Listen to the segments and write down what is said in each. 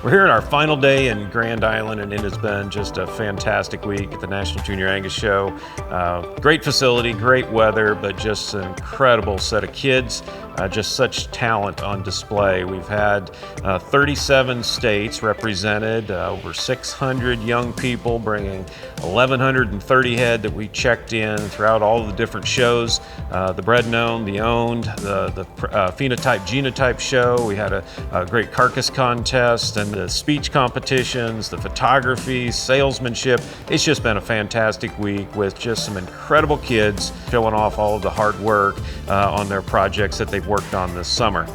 We're here at our final day in Grand Island, and it has been just a fantastic week at the National Junior Angus Show. Great facility, great weather, but just an incredible set of kids. Just such talent on display. We've had 37 states represented, over 600 young people, bringing 1,130 head that we checked in throughout all the different shows. The Bred and Owned, the Owned, the Phenotype Genotype show. We had a great carcass contest and the speech competitions, the photography, salesmanship. It's just been a fantastic week with just some incredible kids showing off all of the hard work on their projects that they've worked on this summer.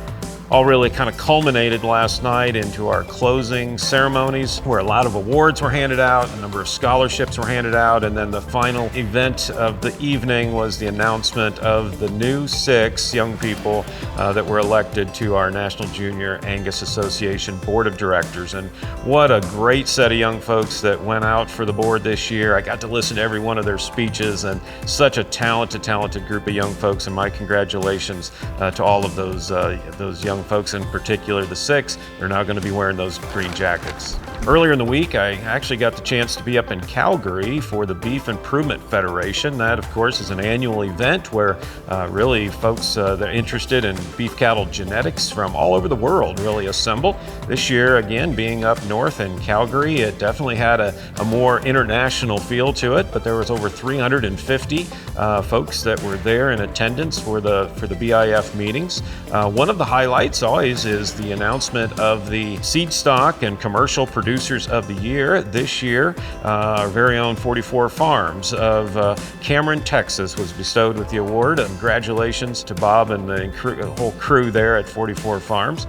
All really kind of culminated last night into our closing ceremonies where a lot of awards were handed out, a number of scholarships were handed out, and then the final event of the evening was the announcement of the new 6 young people that were elected to our National Junior Angus Association Board of Directors. And what a great set of young folks that went out for the board this year. I got to listen to every one of their speeches, and such a talented group of young folks, and my congratulations to all of those young folks, in particular the 6. They're now going to be wearing those green jackets. Earlier in the week, I actually got the chance to be up in Calgary for the Beef Improvement Federation. That, of course, is an annual event where really folks that are interested in beef cattle genetics from all over the world really assemble. This year, again, being up north in Calgary, it definitely had a more international feel to it, but there was over 350 folks that were there in attendance for the BIF meetings. One of the highlights always is the announcement of the Seedstock and Commercial Producers of the Year. This year, our very own 44 Farms of Cameron, Texas was bestowed with the award. Congratulations to Bob and the whole crew there at 44 Farms.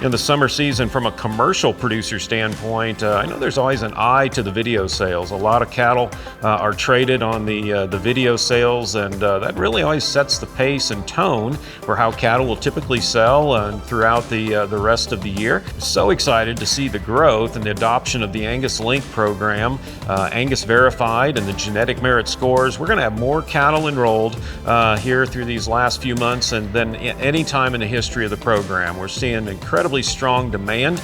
In the summer season, from a commercial producer standpoint, I know there's always an eye to the video sales. A lot of cattle are traded on the video sales, and that really always sets the pace and tone for how cattle will typically sell throughout the rest of the year. So excited to see the growth and the adoption of the AngusLink program, Angus Verified, and the genetic merit scores. We're going to have more cattle enrolled here through these last few months than any time in the history of the program. We're seeing incredibly strong demand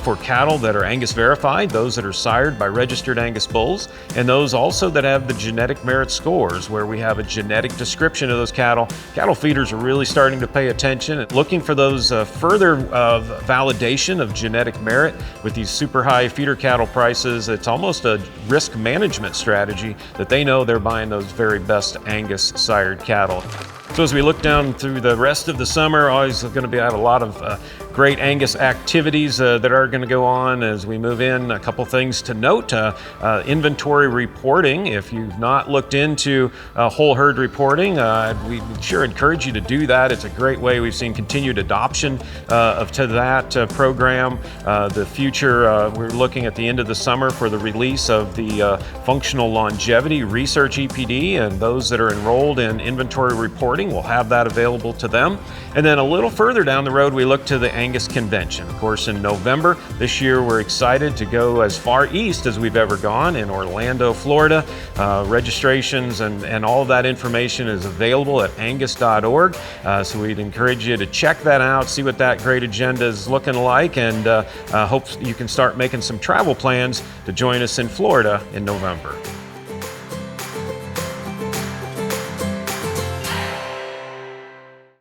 for cattle that are Angus verified, those that are sired by registered Angus bulls, and those also that have the genetic merit scores, where we have a genetic description of those cattle. Cattle feeders are really starting to pay attention and looking for those further validation of genetic merit. With these super high feeder cattle prices, it's almost a risk management strategy that they know they're buying those very best Angus sired cattle. So as we look down through the rest of the summer, always going to have a lot of great Angus activities that are going to go on as we move in. A couple things to note, inventory reporting. If you've not looked into whole herd reporting, we sure encourage you to do that. It's a great way. We've seen continued adoption to that program. The future, we're looking at the end of the summer for the release of the Functional Longevity Research EPD, and those that are enrolled in inventory reporting will have that available to them. And then a little further down the road, we look to the Angus Convention. Of course, in November this year, we're excited to go as far east as we've ever gone in Orlando, Florida. Registrations and all of that information is available at angus.org. So we'd encourage you to check that out, see what that great agenda is looking like, and hope you can start making some travel plans to join us in Florida in November.